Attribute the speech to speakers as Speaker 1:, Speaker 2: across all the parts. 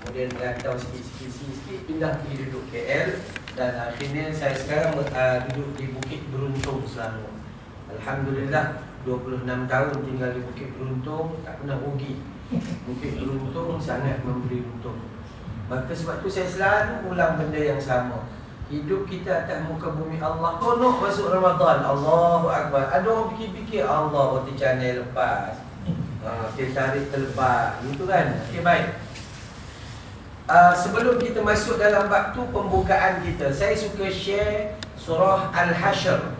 Speaker 1: Kemudian merantau sikit-sikit pindah pergi duduk KL. Dan akhirnya saya sekarang duduk di Bukit Beruntung selama, alhamdulillah 26 tahun tinggal di Bukit Beruntung, tak pernah rugi. Bukit Beruntung sangat memberi untung. Maka sebab tu saya selalu ulang benda yang sama. Hidup kita atas muka bumi Allah. Konok masuk Ramadan, Allahu Akbar. Ada orang fikir-fikir Allah roti canai lepas, tarik terlepas, itu kan. Okey, baik. Sebelum kita masuk dalam bab tu pembukaan kita, saya suka share surah Al-Hashr.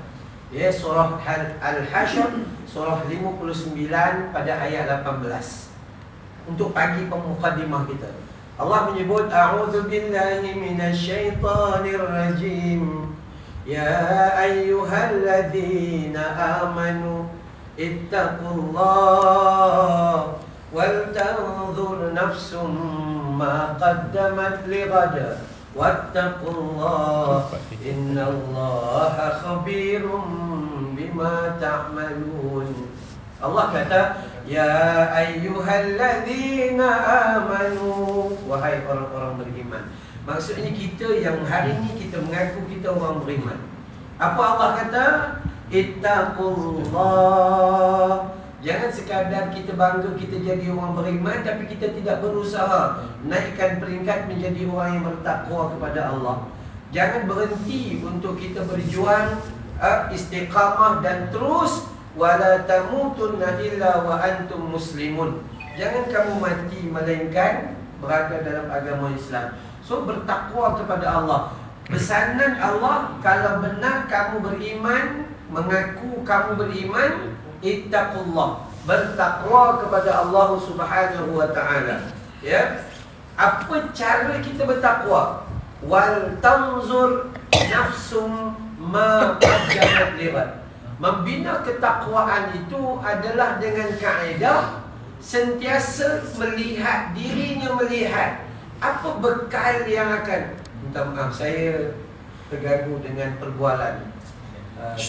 Speaker 1: Ya, surah Al-Hashr, surah 59 pada ayat 18. Untuk pagi pemukadimah kita. Allah menyebut a'udzu billahi minasyaitonir rajim. Ya ayyuhalladzina amanu ittaqullah wal tanzur nafsum ma qaddamat lighad wattaqullah innallaha khabirum bima ta'malun. Allah kata, ya ayyuhalladzina amanu, wahai orang-orang beriman. Maksudnya kita yang hari ini kita mengaku kita orang beriman. Apa Allah kata? Ittaqullah. Jangan sekadar kita bangga kita jadi orang beriman, tapi kita tidak berusaha naikkan peringkat menjadi orang yang bertakwa kepada Allah. Jangan berhenti untuk kita berjuang istiqamah dan terus wala tamutunna illa wa antum muslimun. Jangan kamu mati melainkan berada dalam agama Islam. So bertakwa kepada Allah. Pesanan Allah, kalau benar kamu beriman, mengaku kamu beriman, ittaqullah, bertakwa kepada Allah Subhanahu wa taala. Ya. Apa cara kita bertakwa? Wal tanzur nafsum ma qaddamat lighad. Membina ketakwaan itu adalah dengan kaedah sentiasa melihat dirinya, melihat apa bekal yang akan. Minta maaf, saya terganggu dengan perbualan.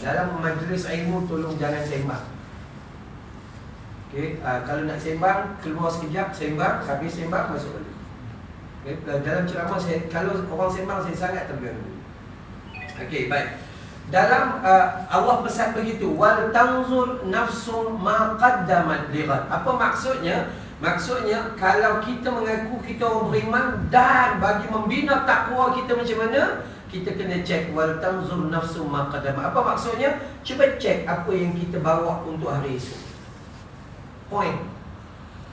Speaker 1: Dalam majlis ilmu tolong jangan sembang. Okay? Kalau nak sembang, keluar sekejap, sembang, habis sembang, masuk balik. Okay? Dalam ceramah saya, kalau orang sembang saya sangat terganggu. Okey, baik. Dalam Allah pesan begitu, wal tanzur nafsum ma qaddamat lighad. Apa maksudnya? Maksudnya kalau kita mengaku kita orang beriman dan bagi membina takwa kita macam mana, kita kena cek wal tanzur nafsum ma qaddamat. Apa maksudnya? Cuba cek apa yang kita bawa untuk hari esok. Point.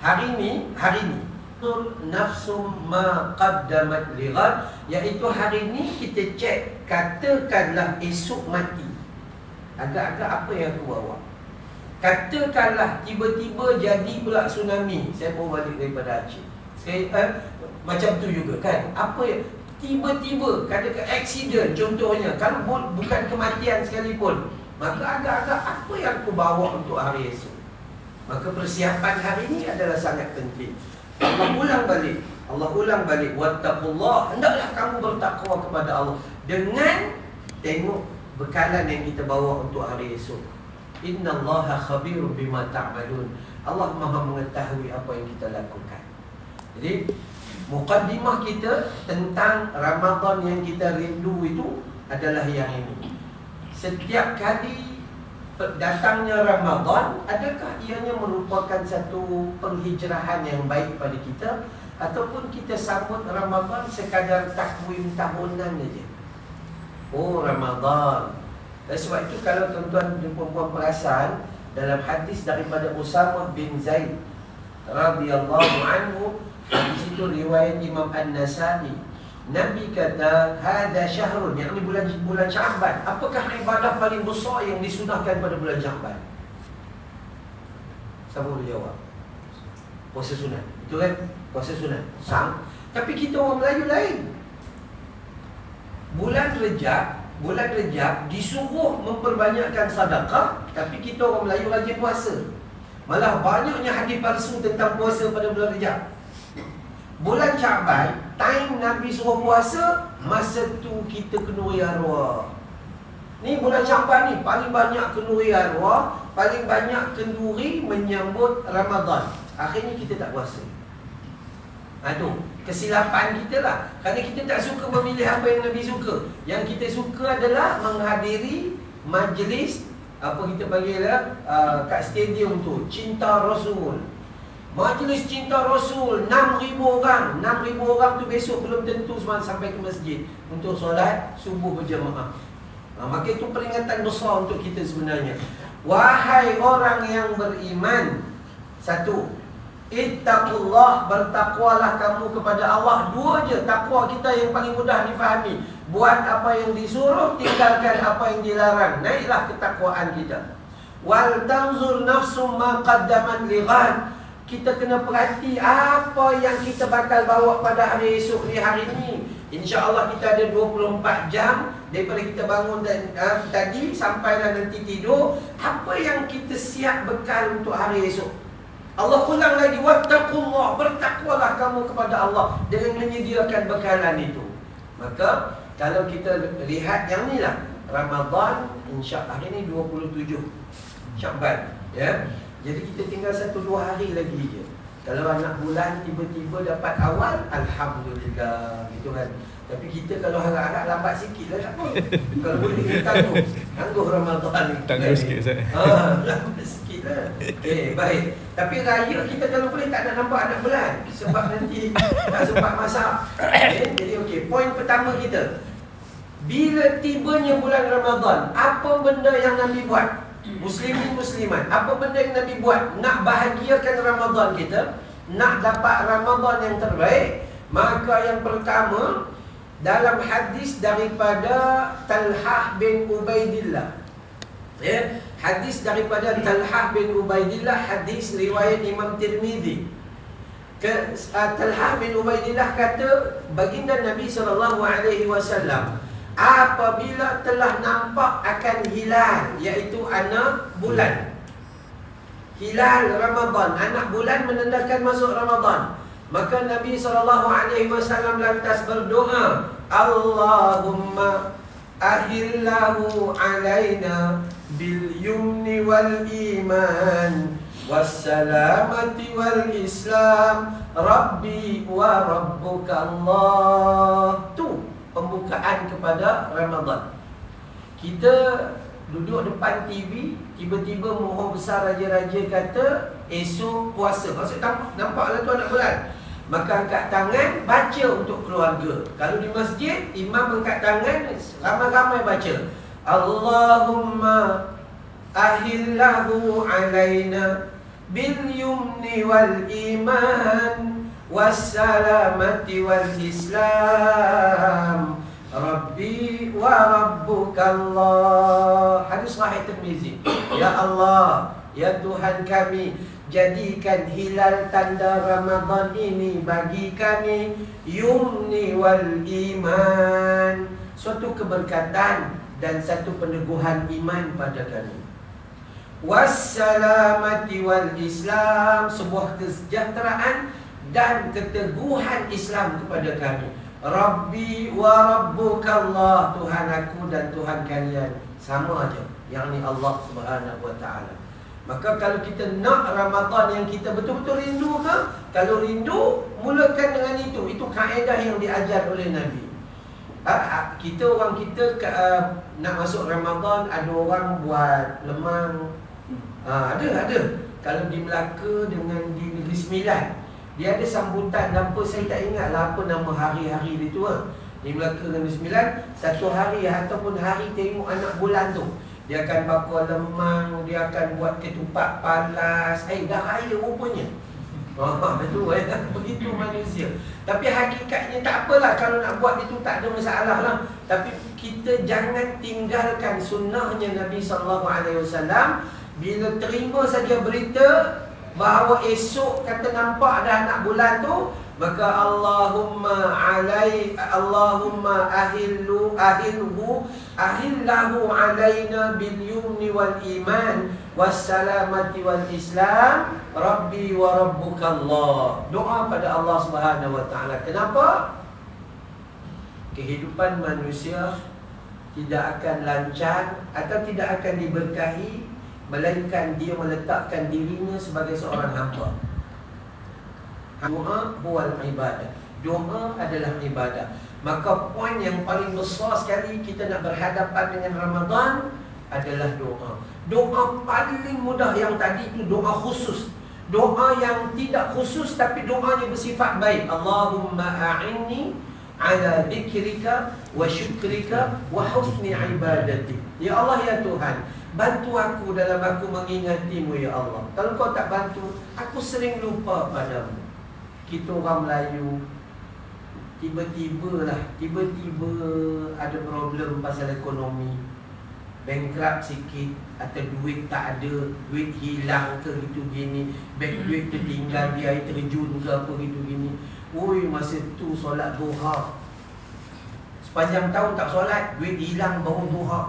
Speaker 1: Hari ini nafsum ma qaddamat lighad, iaitu hari ni kita cek, katakanlah esok mati, agak-agak apa yang aku bawa. Katakanlah tiba-tiba jadi pula tsunami, saya baru balik daripada Aceh, saya macam tu juga kan, apa yang tiba-tiba katakan accident contohnya, kalau bukan kematian sekalipun, maka agak-agak apa yang aku bawa untuk hari esok. Maka persiapan hari ini adalah sangat penting. Allah ulang balik, wattaqullah, hendaklah kamu bertakwa kepada Allah dengan tengok bekalan yang kita bawa untuk hari esok. Innallaha khabirun bima ta'malun. Allah Maha mengetahui apa yang kita lakukan. Jadi mukaddimah kita tentang Ramadan yang kita rindu itu adalah yang ini. Setiap kali datangnya Ramadan, adakah ianya merupakan satu penghijrahan yang baik pada kita, ataupun kita sambut Ramadan sekadar takwim tahunan saja? Oh, Ramadan. Dan sebab itu kalau tuan-tuan dan puan-puan perasan, dalam hadis daripada Usamah bin Zaid radhiyallahu anhu, di situ riwayat Imam An-Nasa'i, Nabi kata, hada syahrun, yakni bulan Sya'ban. Apakah ibadah paling besar yang disunahkan pada bulan Sya'ban? Siapa boleh jawab? Puasa sunat. Betul kan? Puasa sunat. Sang. Tapi kita orang Melayu lain. Bulan Rejab disuruh memperbanyakkan sedekah, tapi kita orang Melayu rajin puasa. Malah banyaknya hadis palsu tentang puasa pada bulan Rejab. Bulan Sya'ban, time Nabi suruh puasa, masa tu kita kenduri arwah. Ni bulan Sya'ban ni paling banyak kenduri arwah, paling banyak kenduri menyambut Ramadan. Akhirnya kita tak puasa. Aduh, kesilapan kita lah. Kerana kita tak suka memilih apa yang Nabi suka. Yang kita suka adalah menghadiri majlis, apa kita panggil kat stadium tu, Cinta Rasul. Majlis Cinta Rasul, 6,000 orang. 6,000 orang tu besok belum tentu sampai ke masjid untuk solat subuh berjamaah. Maka itu peringatan besar untuk kita sebenarnya. Wahai orang yang beriman, satu, ittaqullah, bertakwalah kamu kepada Allah. Dua je takwa kita yang paling mudah difahami. Buat apa yang disuruh, tinggalkan apa yang dilarang. Naiklah ketakwaan kita. Wal tanzur nafsum ma qaddamat lighad. Kita kena perhati apa yang kita bakal bawa pada hari esok ni, hari ni. InsyaAllah kita ada 24 jam daripada kita bangun tadi sampailah nanti tidur. Apa yang kita siap bekal untuk hari esok? Allah ulang lagi, wattaqullah, bertakwalah kamu kepada Allah dengan menyediakan bekalan itu. Maka kalau kita lihat yang ni lah, Ramadan, insya-Allah hari ni 27 Syakban, ya. Jadi kita tinggal 1-2 hari lagi je. Kalau anak bulan tiba-tiba dapat awal, alhamdulillah, gitu kan. Tapi kita kalau harap-harap lambat sikit lah tak apa. Kalau boleh kita tangguh. Tangguh Ramadan ni.
Speaker 2: Tangguh sikit Ustaz.
Speaker 1: Lambat sikit lah. Okay, baik. Tapi raya kita kalau boleh tak nak nampak anak bulan. Sebab nanti tak sempat masak. Okay, jadi okey. Poin pertama kita. Bila tibanya bulan Ramadan, apa benda yang Nabi buat? Muslimin muslimat, apa benda yang Nabi buat? Nak bahagiakan Ramadan kita, nak dapat Ramadan yang terbaik. Maka yang pertama, dalam hadis daripada Talhah bin Ubaidillah, ya, hadis daripada Talhah bin Ubaidillah, hadis riwayat Imam Tirmizi. Talhah bin Ubaidillah kata, baginda Nabi SAW, apabila telah nampak akan hilal, iaitu anak bulan, hilal Ramadan, anak bulan menandakan masuk Ramadan, maka Nabi SAW lantas berdoa, Allahumma ahillahu alaina bil yumni wal iman wassalamati wal islam rabbi wa rabbuka Allah. Tu pembukaan kepada Ramadan. Kita duduk depan TV, tiba-tiba mohon besar raja-raja kata esok puasa. Maksud nampaklah tu anak bulan. Maka angkat tangan, baca untuk keluarga. Kalau di masjid, imam angkat tangan, ramai-ramai baca, Allahumma ahillahu alaina bil yumni wal iman wassalamati wal islam rabbi wa rabbuka Allah. Hadis sahih Tirmizi. Ya Allah, ya Tuhan kami, jadikan hilal tanda Ramadan ini bagi kami yumni wal iman, suatu keberkatan dan satu peneguhan iman pada kami. Wassalamati wal islam, sebuah kesejahteraan dan keteguhan Islam kepada kami. Rabbi wa rabbuka Allah, Tuhan aku dan Tuhan kalian. Sama aja, yakni Allah Subhanahu wa taala. Maka kalau kita nak Ramadan yang kita betul-betul rindu ke? Kalau rindu, mulakan dengan itu. Itu kaedah yang diajar oleh Nabi. Kita orang kita nak masuk Ramadan, ada orang buat lemang. Ada. Kalau di Melaka dengan di Negeri Sembilan, dia ada sambutan apa, saya tak ingat lah apa nama hari-hari dia tu. Di Melaka dengan Negeri Sembilan, satu hari ataupun hari tengok anak bulan tu, dia akan bakar lemang, dia akan buat ketupat palas. Dah raya rupanya. Itu begitu manusia. Tapi hakikatnya tak apalah, kalau nak buat itu tak ada masalah lah. Tapi kita jangan tinggalkan sunnahnya Nabi SAW. Bila terima saja berita bahawa esok kata nampak dah anak bulan tu, maka Allahumma ahillahu alaina bil yumni wal iman wassalamati wal islam rabbi wa rabbuka Allah. Doa pada Allah Subhanahu wa taala. Kenapa? Kehidupan manusia tidak akan lancar atau tidak akan diberkahi melainkan dia meletakkan dirinya sebagai seorang hamba. Doa huwal ibadah. Doa adalah ibadah. Maka poin yang paling besar sekali kita nak berhadapan dengan Ramadan adalah doa. Doa paling mudah yang tadi itu doa khusus. Doa yang tidak khusus tapi doanya bersifat baik. Allahumma a'inni ala dzikrika wa syukrika wa husni ibadati. Ya Allah ya Tuhan, bantu aku dalam aku mengingatimu ya Allah. Kalau kau tak bantu, aku sering lupa padamu. Kita orang Melayu tiba-tiba ada problem pasal ekonomi, bankrupt sikit, atau duit tak ada, duit hilang ke gitu gini, duit tertinggal di air terjun ke apa gitu gini. Oi, masa tu solat duha, sepanjang tahun tak solat, duit hilang baru duha.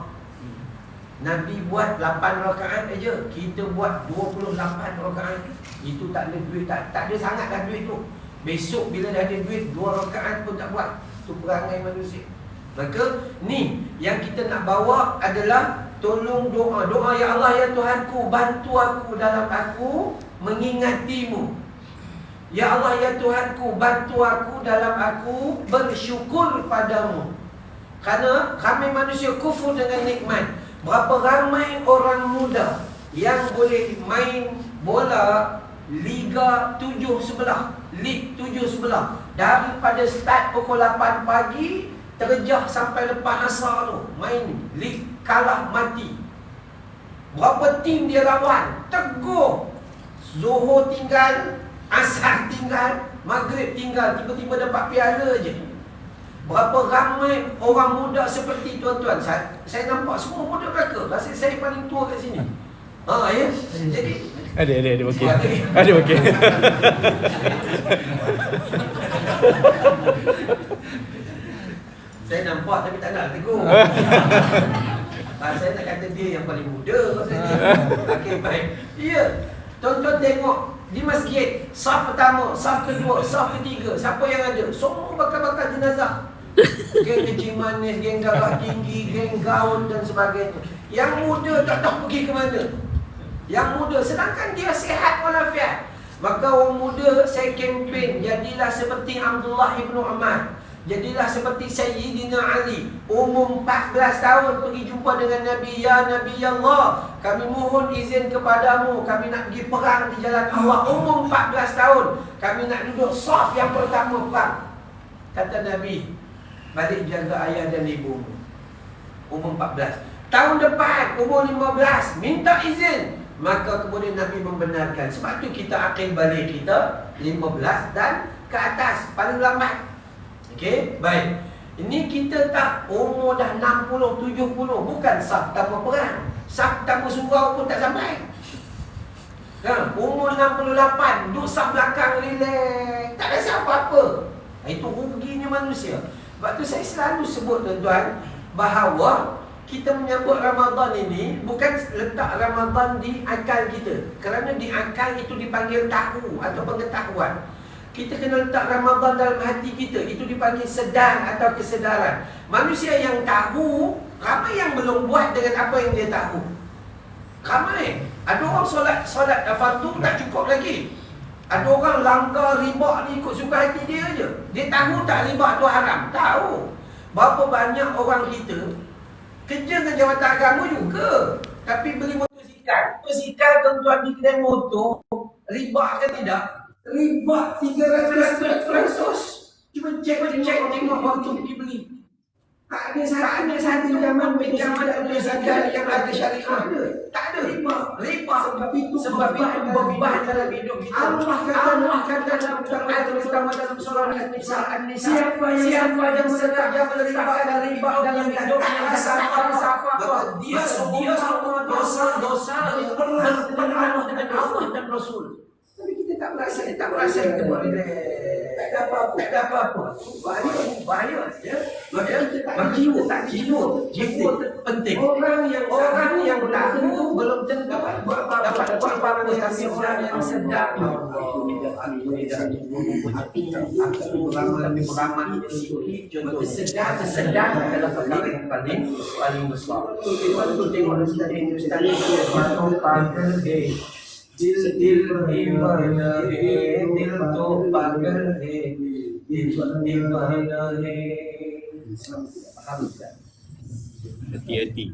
Speaker 1: Nabi buat 8 rakaat aja, kita buat 28 rakaat. Itu tak ada duit, tak ada sangatlah duit tu. Besok bila dah ada duit, 2 rakaat pun tak buat. Itu perangai manusia. Maka ni yang kita nak bawa adalah tolong doa. Doa, ya Allah ya Tuhanku, bantu aku dalam aku mengingatimu. Ya Allah ya Tuhanku, bantu aku dalam aku bersyukur padamu. Kerana kami manusia kufur dengan nikmat. Berapa ramai orang muda yang boleh main bola Liga 7 sebelah, Lig 7 sebelah, daripada start pukul 8 pagi terjah sampai lepas asar tu, main lig, kalah mati. Berapa tim dia lawan, teguh. Zuhur tinggal, asar tinggal, maghrib tinggal, tiba-tiba dapat piala je. Berapa ramai orang muda seperti tuan-tuan. Saya nampak semua muda mereka. Rasa saya paling tua kat sini. Ya. Jadi
Speaker 2: ada okey. Ada okey.
Speaker 1: Saya nampak tapi tak nak tegur. Saya nak kata dia yang paling muda maksudnya. Okey, baik. Ya. Tuan-tuan tengok di masjid, saf pertama, saf kedua, saf ketiga, siapa yang ada? Semua bakal-bakal jenazah. Geng kecil manis, geng darah tinggi, geng gaun dan sebagainya. Yang muda tak tahu pergi ke mana. Yang muda, sedangkan dia sihat walafiat. Maka orang muda saya kempen, jadilah seperti Abdullah ibn Umar, jadilah seperti Sayyidina Ali. Umur 14 tahun pergi jumpa dengan Nabi. Ya Nabi Allah, kami mohon izin kepadamu, kami nak pergi perang di jalan Allah. Umur 14 tahun, kami nak duduk saf yang pertama perang. Kata Nabi, balik jaga ayah dan ibumu. Umur 14. Tahun depan umur 15, minta izin. Maka kemudian Nabi membenarkan. Sebab tu kita akil balik kita 15 dan ke atas, paling lambat. Okey, baik. Ini kita tak umur dah 60, 70, bukan saf pertama perang. Saf pertama surau pun tak sampai. Kan? Umur 68, duduk saf belakang relax, tak ada siapa-apa. Itu ruginya manusia. Sebab tu saya selalu sebut tuan-tuan bahawa kita menyambut Ramadan ini bukan letak Ramadan di akal kita. Kerana di akal itu dipanggil tahu atau pengetahuan. Kita kena letak Ramadan dalam hati kita. Itu dipanggil sedar atau kesedaran. Manusia yang tahu, ramai yang belum buat dengan apa yang dia tahu. Ramai. Ada orang solat fardu tak cukup lagi. Ada orang langgar riba ni ikut suka hati dia je. Dia tahu tak riba tu haram? Tahu. Berapa banyak orang kita kerja dengan jawatan agama juga, tapi beli motosikal. Motosikal tuan-tuan di kedai motor, riba ke tidak? Riba 300%. Cuba tengok waktu pergi beli. Tak ada satu zaman pinjaman motosikal yang ada syariah. Tak ada riba. Sebab itu beban dalam hidup kita. Allah kata dalam ayat terutama dalam surah An-Nisa, siapa yang sengaja meletakkan riba dalam hidupnya, maka dia semua dosa yang pernah dengan Allah dan Rasul. Tapi kita tak merasa kita buat tak ada apa-apa. Bahaya ya. Maka jiwa penting. Orang yang tahu belum tentu dapat apa-apa yang sedang. Contoh sedang adalah perkara yang paling besar. Kita tengok Ustaz दीवाना है दिल तो पागल है दिल दीवाना है paham tak?
Speaker 2: Hati-hati.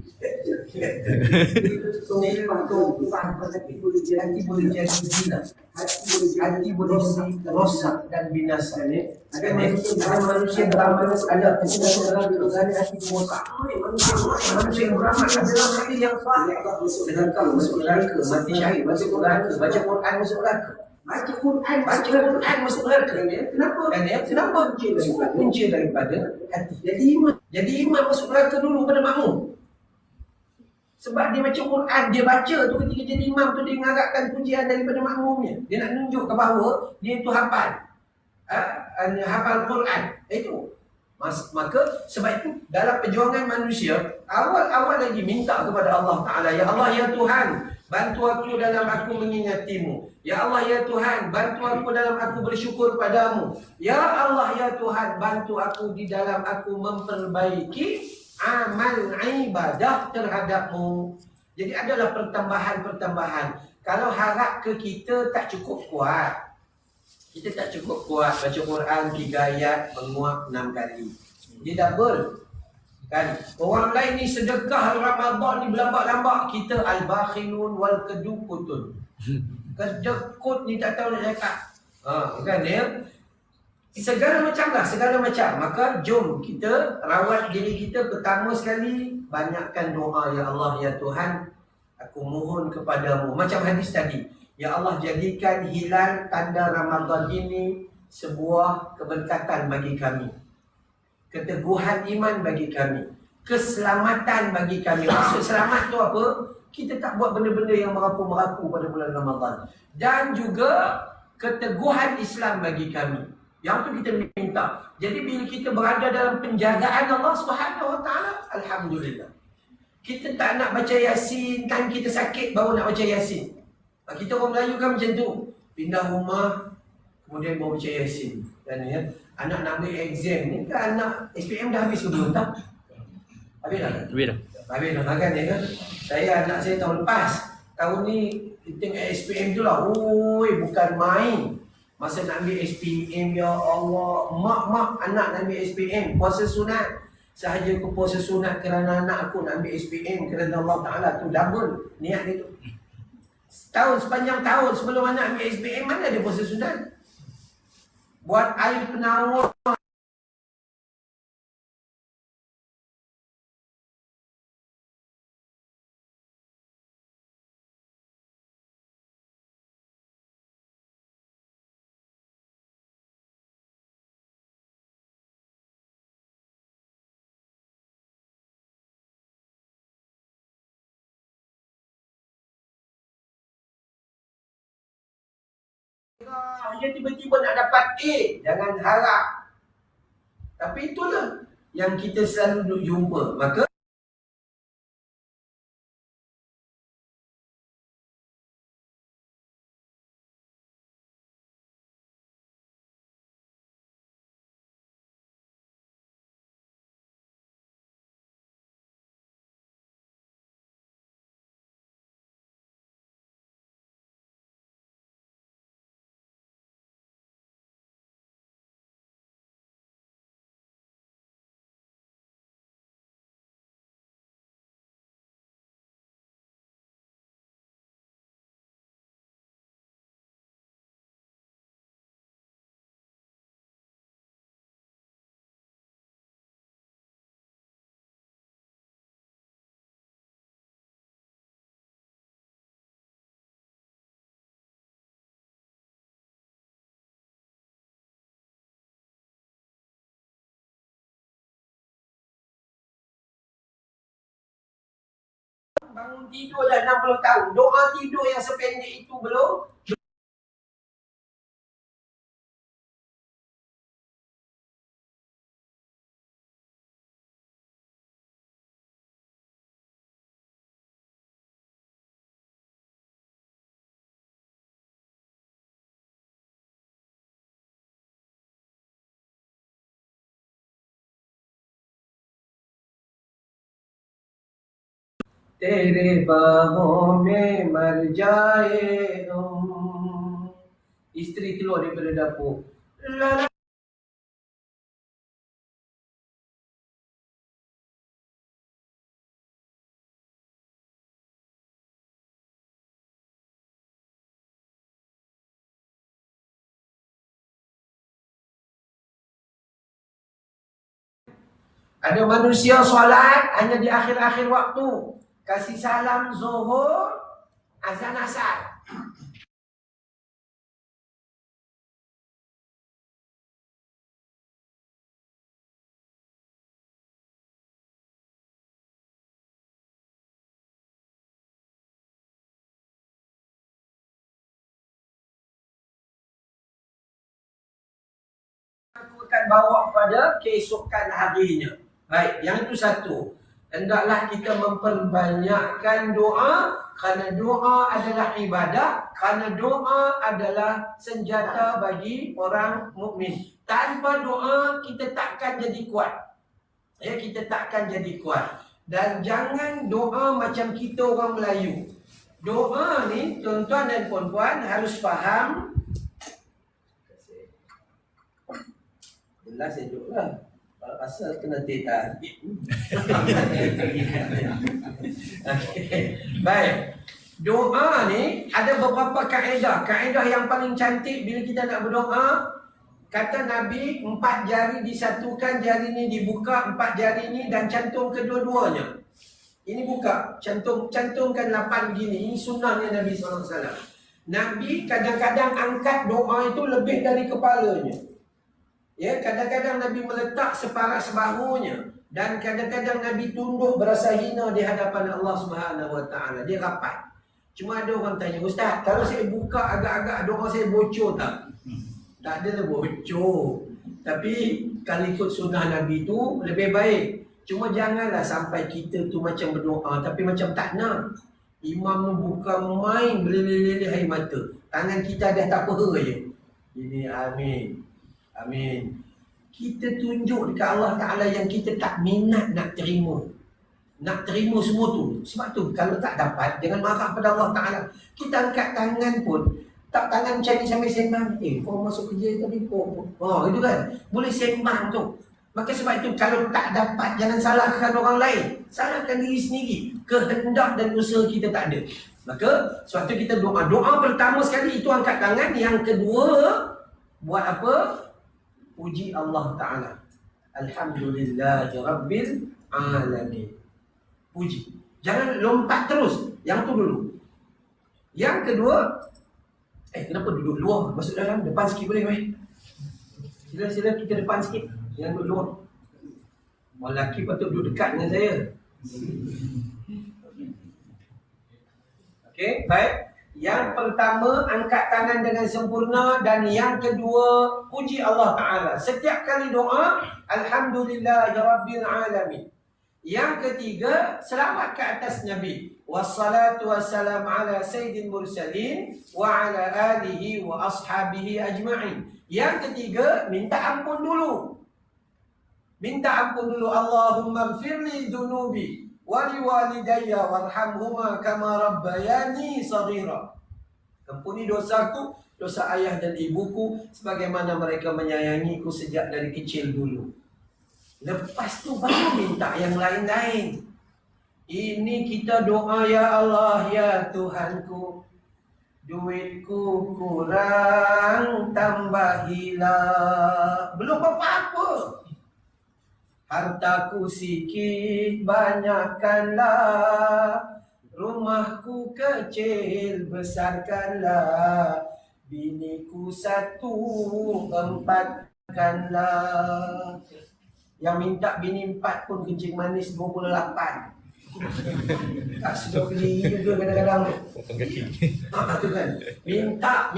Speaker 1: Hati boleh jadi gila, hati boleh jadi rosak dan binasa. Ada manusia beramal, ada hati botak. Manusia yang beramal adalah hati yang saleh. Sedangkan masuk neraka, mati syahid masuk neraka, baca Quran masuk neraka. Baca Quran masuk neraka. Kenapa? Kenapa? Kunci daripada hati. Jadi imam masuk neraka dulu pada makmum. Sebab dia baca Quran, dia baca tu ketika jadi imam tu dia mengharapkan pujian daripada makmumnya. Dia nak tunjukkan bahawa dia tu hafal. Hafal Quran. Itu. Maka sebab itu dalam perjuangan manusia, awal-awal lagi minta kepada Allah Ta'ala, ya Allah ya Tuhan, bantu aku dalam aku mengingatimu. Ya Allah ya Tuhan, bantu aku dalam aku bersyukur padamu. Ya Allah ya Tuhan, bantu aku di dalam aku memperbaiki amal ibadah terhadapmu. Jadi adalah pertambahan-pertambahan. Kalau harap ke kita tak cukup kuat. Kita tak cukup kuat baca Quran 3 ayat menguap 6 kali. Dia double. Kan? Orang lain ni sedekah Ramadan ni berlambak-lambak, kita al-bakhilun wal kedukutun. Kedekut ni tak tahu nak cakap. Kan ya? Segala macam lah, segala macam. Maka jom kita rawat diri kita. Pertama sekali, banyakkan doa. Ya Allah, ya Tuhan, aku mohon kepadamu. Macam hadis tadi. Ya Allah, jadikan hilal tanda Ramadan ini sebuah keberkatan bagi kami. Keteguhan iman bagi kami. Keselamatan bagi kami. Maksud selamat tu apa? Kita tak buat benda-benda yang merapu-merapu pada bulan Ramadan. Dan juga keteguhan Islam bagi kami. Yang tu kita minta. Jadi bila kita berada dalam penjagaan Allah Subhanahu Wa Taala, alhamdulillah. Kita tak nak baca Yasin, kan kita sakit baru nak baca Yasin. Kita orang Melayu kan macam tu. Pindah rumah, kemudian baru baca Yasin. Dan ya, anak nak ambil exam ni kan, anak SPM dah habis ke belum tak? Habis dah? Habis dah kan ya kan? Saya anak saya tahun lepas. Tahun ni tengok SPM tu lah. Oi, bukan main. Masa nak ambil SPM, ya Allah, mak anak nak ambil SPM, puasa sunat. Sahaja aku puasa sunat kerana anak aku nak ambil SPM kerana Allah Ta'ala, tu double niat dia tu. Sepanjang tahun sebelum anak ambil SPM, mana dia puasa sunat? Buat air penawar. Dia tiba-tiba nak dapat A, jangan harap. Tapi itulah yang kita selalu jumpa. Maka bangun tidur dah 60 tahun. Doa tidur yang sependek itu belum. तेरे बाहों में मर जाए हम. Isteri keluar daripada dapur. Lala. Ada manusia solat hanya di akhir-akhir waktu. Kasih salam zuhur, azan asar. Aku akan bawa pada keesokan harinya. Baik, yang itu satu. Hendaklah kita memperbanyakkan doa, kerana doa adalah ibadah, kerana doa adalah senjata bagi orang mukmin. Tanpa doa kita takkan jadi kuat. Ya, kita takkan jadi kuat. Dan jangan doa macam kita orang Melayu. Doa ni tuan-tuan dan puan-puan harus faham. Jelas sejuklah. Asal kena tekan. Okay. Baik. Doa ni ada beberapa kaedah. Kaedah yang paling cantik bila kita nak berdoa, kata Nabi, 4 jari disatukan, jari ni dibuka, 4 jari ni dan cantum kedua-duanya. Ini buka, cantumkan 8 begini. Ini sunnahnya Nabi SAW. Nabi kadang-kadang angkat doa itu lebih dari kepalanya. Ya, kadang-kadang Nabi meletak separas bahunya dan kadang-kadang Nabi tunduk berasa hina di hadapan Allah Subhanahu Wa Taala. Dia rapat. Cuma ada orang tanya, "Ustaz, kalau saya buka agak-agak doa saya bocor tak?" Tak ada bocor. Tapi kalau ikut sunnah Nabi tu lebih baik. Cuma janganlah sampai kita tu macam berdoa tapi macam tak nak. Imam buka main belilih-lilih air mata. Tangan kita dah tak apa je. Ini amin. Amin. Kita tunjuk dekat Allah Ta'ala yang kita tak minat nak terima. Nak terima semua tu. Sebab tu kalau tak dapat, jangan marah pada Allah Ta'ala. Kita angkat tangan pun, tak tangan macam ni sambil sembang. Kau masuk kerja tadi kau. Itu kan. Boleh sembang tu. Maka sebab itu kalau tak dapat, jangan salahkan orang lain. Salahkan diri sendiri. Kehendak dan usaha kita tak ada. Maka sebab tu kita doa. Doa pertama sekali itu angkat tangan. Yang kedua, buat apa? Puji Allah Ta'ala. Alhamdulillahi Rabbil Alamin. Puji. Jangan lompat terus. Yang tu dulu. Yang kedua, kenapa duduk luar? Masuk dalam, depan sikit boleh mai? Sila kita depan sikit. Yang duduk luar. Orang lelaki patut duduk dekat dengan saya. Okey, baik. Yang pertama, angkat tangan dengan sempurna. Dan yang kedua, puji Allah Ta'ala. Setiap kali doa, Alhamdulillah Rabbil Alamin. Yang ketiga, selawat ke atas Nabi. Wassalatu wassalam ala sayyidil mursalin wa ala alihi wa ashabihi ajma'in. Yang ketiga, minta ampun dulu. Minta ampun dulu. Allahumma gfirli dunubi wali walidayya warhamhuma kama rabbayani saghira. Ampuni dosaku, dosa ayah dan ibuku sebagaimana mereka menyayangiku sejak dari kecil dulu. Lepas tu baru minta yang lain-lain. Ini kita doa, ya Allah, ya Tuhanku, duitku kurang tambahilah. Belum apa-apa. Hartaku sikit banyakkanlah, rumahku kecil besarkanlah, biniku 1 empatkanlah. Yang minta bini 4 pun kencing manis 28. Tak sedap beli juga kadang-kadang.
Speaker 2: Potong kaki.
Speaker 1: Tu kan. Minta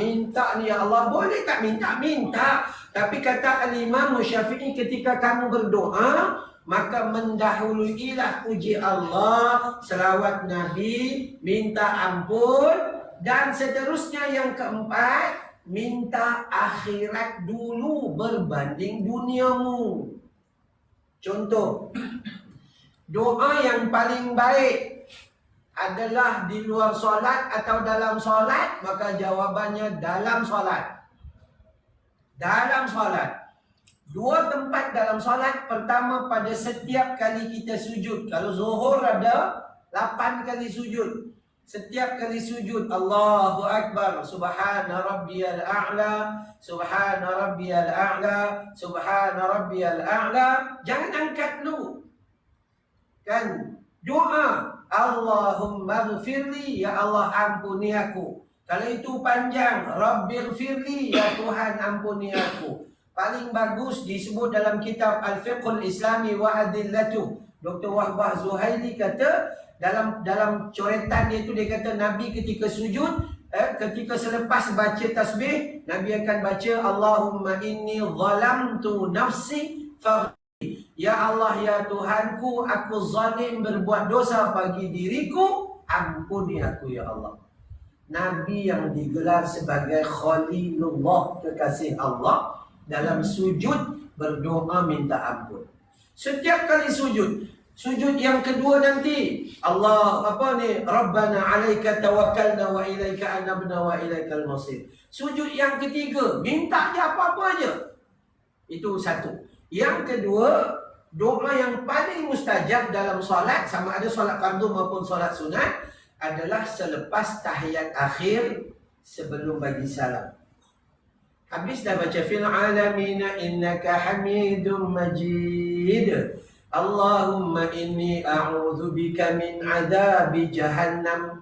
Speaker 1: ni, ya Allah. Boleh tak minta? Minta. Tapi kata Al-Imam Syafi'i, ketika kamu berdoa, maka mendahuluilah puji Allah, selawat Nabi, minta ampun, dan seterusnya. Yang keempat, minta akhirat dulu berbanding duniamu. Contoh, doa yang paling baik adalah di luar solat atau dalam solat? Maka jawabannya dalam solat. Dalam solat. Dua tempat dalam solat. Pertama, pada setiap kali kita sujud. Kalau zuhur ada 8 kali sujud. Setiap kali sujud, Allahu Akbar, Subhana Rabbiyal A'la, Subhana Rabbiyal A'la, Subhana Rabbiyal A'la. Jangan angkat dulu. Kan? Doa, Allahumma ghfirli, ya Allah ampuni aku. Kalau itu panjang, Rabbighfirli, ya Tuhan ampuni aku. Paling bagus disebut dalam kitab Al-Fiqhul Islami wa Adillatuh. Dr. Wahbah Zuhaili kata, dalam coretan dia tu dia kata Nabi ketika sujud, ketika selepas baca tasbih, Nabi akan baca Allahumma inni zalamtu nafsi faghfirli. Ya Allah, ya Tuhanku, aku zalim berbuat dosa bagi diriku, ampuni aku ya Allah. Nabi yang digelar sebagai Khalilullah, kekasih Allah, dalam sujud berdoa minta ampun. Setiap kali sujud. Sujud yang kedua nanti, Rabbana 'alaika tawakkalna wa ilaika anabna wa ilaikal masir. Sujud yang ketiga, minta je apa-apa aja. Itu satu. Yang kedua, doa yang paling mustajab dalam solat, sama ada solat fardu maupun solat sunat, adalah selepas tahiyat akhir sebelum bagi salam. Habis dah baca fil alamina innaka hamidum majid. Allahumma inni a'udzu bika min adzabi jahannam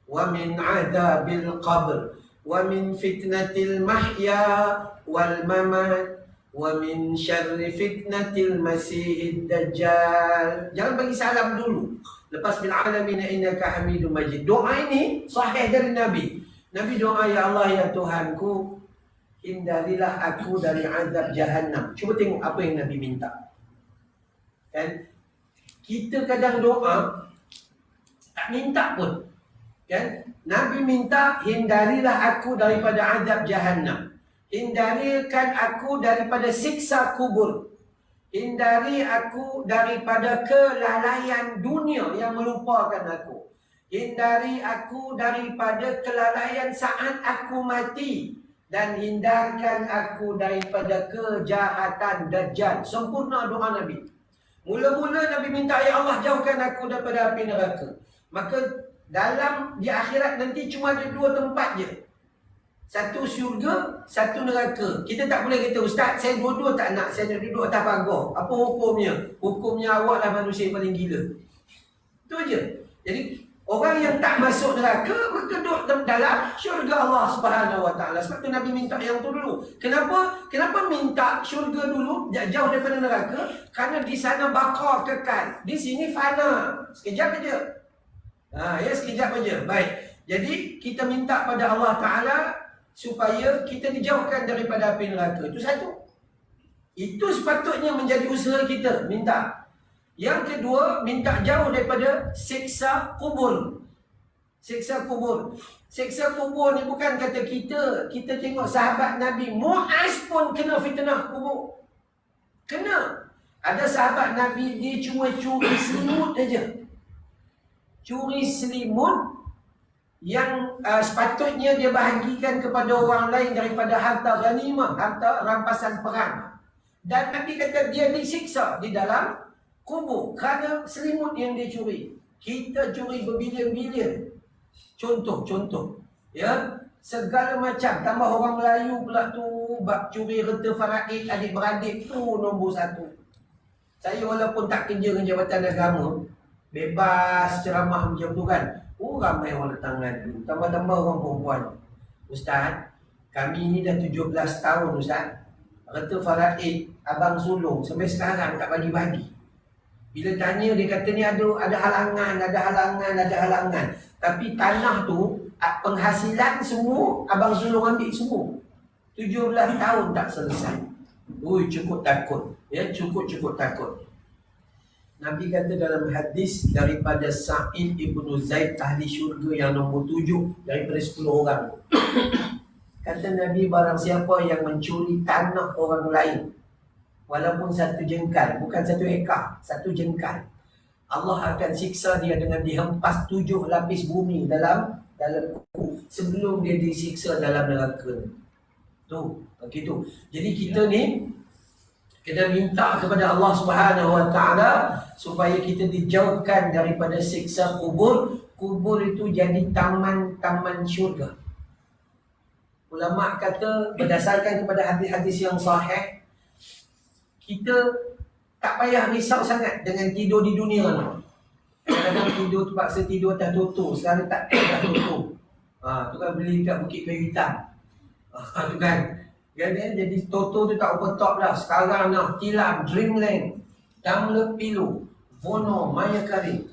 Speaker 1: wa min adzabil qabr wa min fitnatil mahya wal mamat wa min syarri fitnatil masiihid dajjal. Jangan bagi salam dulu. Lepas bil alamin innaka hamidum majid. Doa ini sahih dari Nabi. Nabi doa, ya Allah ya Tuhanku, hindarilah aku dari azab jahannam. Cuba tengok apa yang Nabi minta. Kan? Kita kadang doa tak minta pun. Kan? Nabi minta, hindarilah aku daripada azab jahannam. Hindarikan aku daripada siksa kubur. Hindari aku daripada kelalaian dunia yang melupakan aku. Hindari aku daripada kelalaian saat aku mati. Dan hindarkan aku daripada kejahatan Dajjal. Sempurna doa Nabi. Mula-mula Nabi minta, ya Allah jauhkan aku daripada api neraka. Maka di akhirat nanti cuma ada 2 tempat je. Satu syurga, satu neraka. Kita tak boleh kata, Ustaz, saya dua-dua tak nak. Saya nak duduk atas pagar. Apa hukumnya? Hukumnya awaklah manusia yang paling gila. Itu je. Jadi, orang yang tak masuk neraka, maka duduk dalam syurga Allah Subhanahu Wa Taala. Sebab tu Nabi minta yang tu dulu. Kenapa minta syurga dulu, jauh daripada neraka? Kerana di sana baqa kekal. Di sini fana. Sekejap aja. Sekejap aja. Baik. Jadi, kita minta pada Allah Ta'ala supaya kita dijauhkan daripada api neraka. Itu satu. Itu sepatutnya menjadi usaha kita, minta. Yang kedua, minta jauh daripada siksa kubur. Siksa kubur. Siksa kubur ni bukan kata kita tengok sahabat Nabi Muaz pun kena fitnah kubur. Kena. Ada sahabat Nabi, dia cuma curi selimut aja. Curi selimut yang sepatutnya dia bahagikan kepada orang lain daripada harta ghanimah, harta rampasan perang. Dan Nabi kata dia disiksa di dalam kubur kerana selimut yang dia curi. Kita curi berbilion-bilion. Contoh. Ya, segala macam. Tambah orang Melayu pula tu, bab curi harta faraid adik-beradik tu nombor 1. Saya walaupun tak kerja dengan Jabatan Agama, bebas ceramah macam tu kan. Ramai orang datang ngadu. Tambah-tambah orang perempuan. Ustaz, kami ni dah 17 tahun Ustaz. Harta faraid abang sulung sampai sekarang tak bagi-bagi. Bila tanya dia kata ni ada halangan. Tapi tanah tu, penghasilan semua abang sulung ambil semua. 17 tahun tak selesai. Cukup takut. Ya, cukup takut. Nabi kata dalam hadis daripada Sa'id ibnu Zaid, ahli syurga yang nombor 7 daripada 10 orang. Kata Nabi, barang siapa yang mencuri tanah orang lain, walaupun 1 jengkal, bukan 1 ekar, 1 jengkal, Allah akan siksa dia dengan dihempas 7 lapis bumi dalam sebelum dia disiksa dalam neraka. Tu, begitu. Jadi kita ni kena minta kepada Allah Subhanahu Wa Taala supaya kita dijauhkan daripada siksa kubur. Kubur itu jadi taman-taman syurga. Ulama kata berdasarkan kepada hadis-hadis yang sahih, kita tak payah risau sangat dengan tidur di dunia ni. Kadang-kadang tidur terpaksa tidur atas toto, sekarang tak atas toto. Tu kan beli kat Bukit Kayu Hitam. Tu kan. Jadi toto tu tak open top dah. Sekarang nak Tilam, Dreamland, Daimler Pillow, Vono, Maya Karim.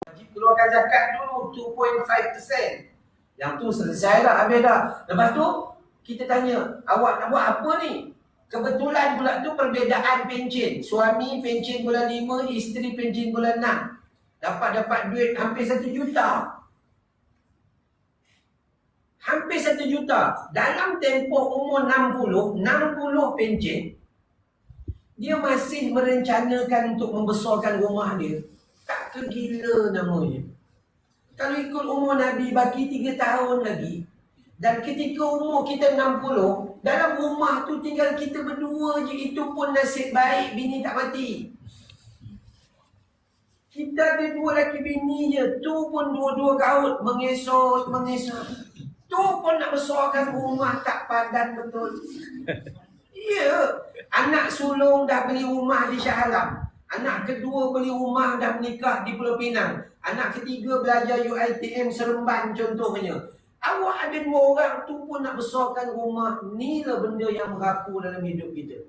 Speaker 1: Wajib keluarkan zakat dulu 2.5%. Yang tu selesai dah, habis dah. Lepas tu kita tanya, awak nak buat apa ni? Kebetulan pula tu perbezaan pencen. Suami pencen bulan 5, isteri pencen bulan 6. Dapat duit hampir 1 juta. Hampir 1 juta. Dalam tempoh umur 60 pencen, dia masih merencanakan untuk membesarkan rumah dia. Tak kegila namanya. Kalau ikut umur Nabi bagi 3 tahun lagi, dan ketika umur kita 60, dalam rumah tu tinggal kita berdua je, itu pun nasib baik bini tak mati. Kita ada 2 lelaki bini je, tu pun dua-dua gaut, mengesot. Tu pun nak besarkan rumah tak padan betul. Ya, anak sulung dah beli rumah di Shah Alam. Anak kedua beli rumah dah menikah di Pulau Pinang. Anak ketiga belajar UiTM Seremban contohnya. Awak ada 2 orang tu pun nak besarkan rumah. Inilah benda yang berlaku dalam hidup kita.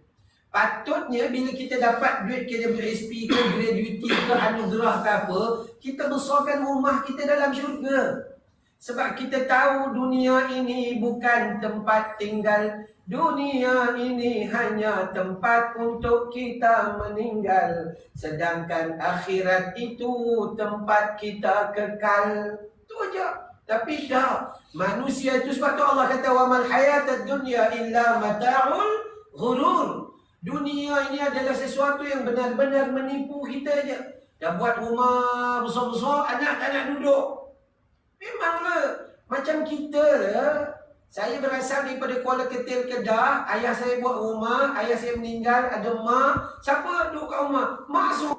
Speaker 1: Patutnya bila kita dapat duit KWSP ke gratuity ke anugerah ke apa, kita besarkan rumah kita dalam syurga. Sebab kita tahu dunia ini bukan tempat tinggal. Dunia ini hanya tempat untuk kita meninggal. Sedangkan akhirat itu tempat kita kekal. Itu aja. Tapi dah, manusia itu sebab tu Allah kata wa mal hayatad dunya illa mata'ul ghurur. Dunia ini adalah sesuatu yang benar-benar menipu kita aja. Dah buat rumah besar-besar, anak tak nak duduk. Memanglah macam kita lah. Saya berasal daripada Kuala Ketil, Kedah. Ayah saya buat rumah, ayah saya meninggal, ada mak. Siapa duduk kat rumah? Mak suruh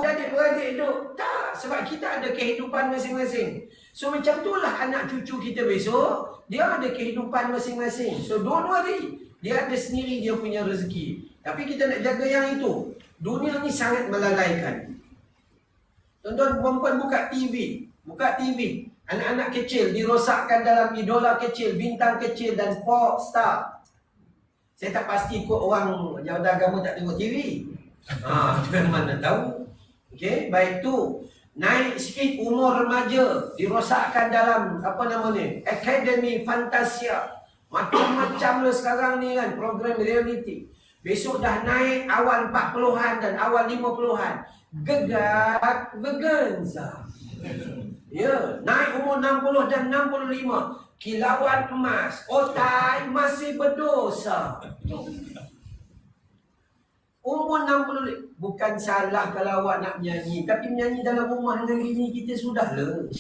Speaker 1: adik-beradik duduk. Tak, sebab kita ada kehidupan masing-masing. So macam itulah anak cucu kita besok, dia ada kehidupan masing-masing. So dua-dua hari, dia ada sendiri dia punya rezeki. Tapi kita nak jaga yang itu. Dunia ni sangat melalaikan. Tuan-tuan perempuan buka TV. Anak-anak kecil dirosakkan dalam idola kecil, bintang kecil dan pop star. Saya tak pasti kot orang jawatan agama tak tengok TV. Jangan mana tahu. Okey, baik tu. Naik sikit umur remaja, dirosakkan dalam apa nama ni? Akademi Fantasia. Macam-macam lah sekarang ni kan, program reality. Besok dah naik awal 40-an dan awal 50-an. Gegat Veganza. Ya, naik umur 60 dan 65. Kilauan emas. Otak masih berdosa. Umur 60. Bukan salah kalau awak nak menyanyi. Tapi menyanyi dalam rumah dengan bini kita sudah lah.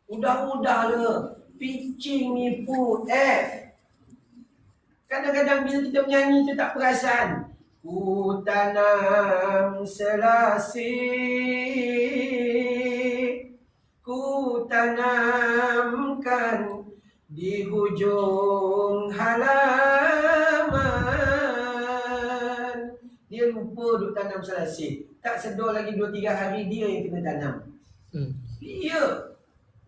Speaker 1: Udah lah. Pitching ni full F. Kadang-kadang bila kita menyanyi tu tak perasan. Ku tanam selasih, ku tanamkan di hujung halaman. lupa duk tanam selasih. Tak sedar lagi 2-3 hari dia yang kena tanam. Dia.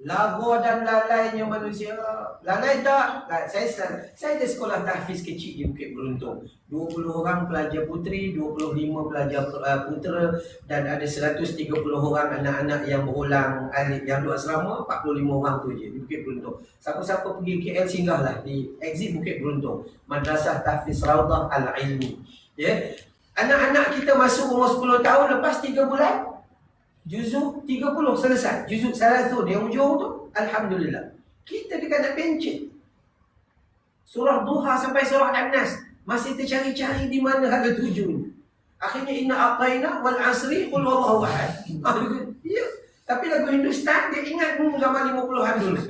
Speaker 1: Lawa dan lalainya manusia. Lalai tak? Saya ada sekolah tahfiz kecil di Bukit Beruntung. 20 orang pelajar puteri, 25 pelajar putera, dan ada 130 orang anak-anak yang berulang alik, yang duduk asrama. 45 orang tu je di Bukit Beruntung. Siapa-siapa pergi KL singgahlah di exit Bukit Beruntung, Madrasah Tahfiz Raudah Al-Ilmi. Ya. Anak-anak kita masuk umur 10 tahun, lepas 3 bulan juzuk 30 selesai. Juzuk salatun yang ujung tu, alhamdulillah. Kita dekat nak pencet. Surah Duha sampai surah An-Nas masih tercari-cari di mana ada tujuannya. Akhirnya inna aqaina wal asri qul huwallahu ahad. Ya. Tapi lagu Hindustan dia ingat zaman 50-an dulu.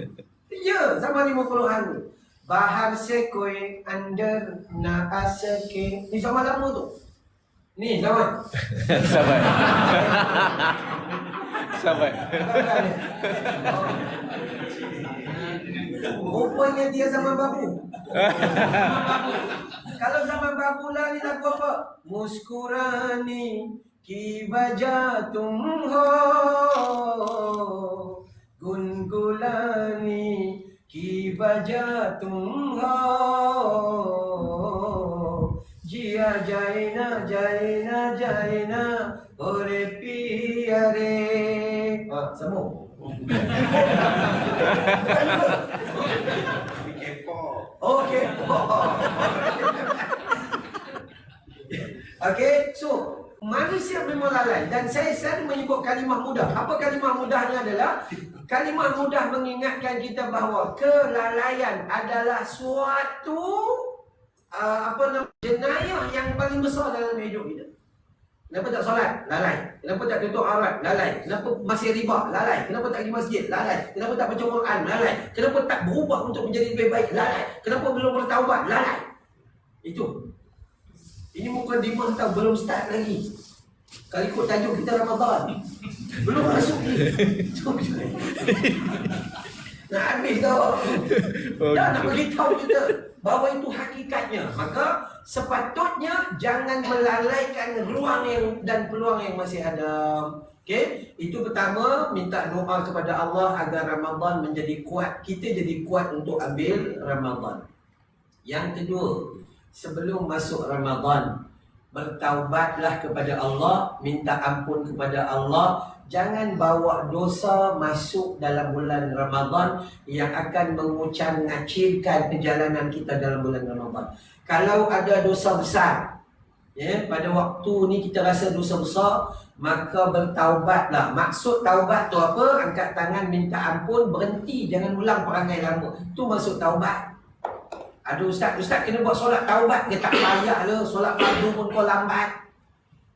Speaker 1: Ya, zaman 50-an dulu. Bahar sekoi under na asake. Ni zaman lama tu. Ni zaman.
Speaker 2: Sabar. Sabar.
Speaker 1: Rupanya dia zaman baru. Kalau zaman baru lah ni lagu apa? Muskurani ki bajatum ho, gungulani ki bajatum ho, jia jaina jaina jaina ore piare. Sambung. Okay. Okay, so manusia memang lalai. Dan saya selalu menyebut kalimah mudah. Apa kalimah mudahnya adalah? Kalimah mudah mengingatkan kita bahawa kelalaian adalah suatu jenayah yang paling besar dalam hidup kita. Kenapa tak solat? Lalai. Kenapa tak tutup aurat? Lalai. Kenapa masih riba? Lalai. Kenapa tak pergi masjid? Lalai. Kenapa tak baca Quran? Lalai. Kenapa tak berubah untuk menjadi lebih baik? Lalai. Kenapa belum bertaubat? Lalai. Itu. Ini mukadimah tau, belum start lagi. Kalau ikut tajuk kita Ramadan, belum masuk ni. Nak habis tau. Dah nak beritahu kita bahawa itu hakikatnya. Maka sepatutnya jangan melalaikan ruang yang dan peluang yang masih ada. Okey, itu pertama, minta doa kepada Allah agar Ramadan menjadi kuat. Kita jadi kuat untuk ambil Ramadan. Yang kedua, sebelum masuk Ramadan, bertaubatlah kepada Allah, minta ampun kepada Allah. Jangan bawa dosa masuk dalam bulan Ramadan yang akan mengucang-ngacirkan perjalanan kita dalam bulan Ramadan. Kalau ada dosa besar, ya, pada waktu ni kita rasa dosa besar, maka bertaubatlah. Maksud taubat tu apa? Angkat tangan minta ampun, berhenti, jangan ulang perangai lama. Tu maksud taubat. Aduh ustaz kena buat solat taubat ke? Tak payah lah, solat fardu pun kau lambat.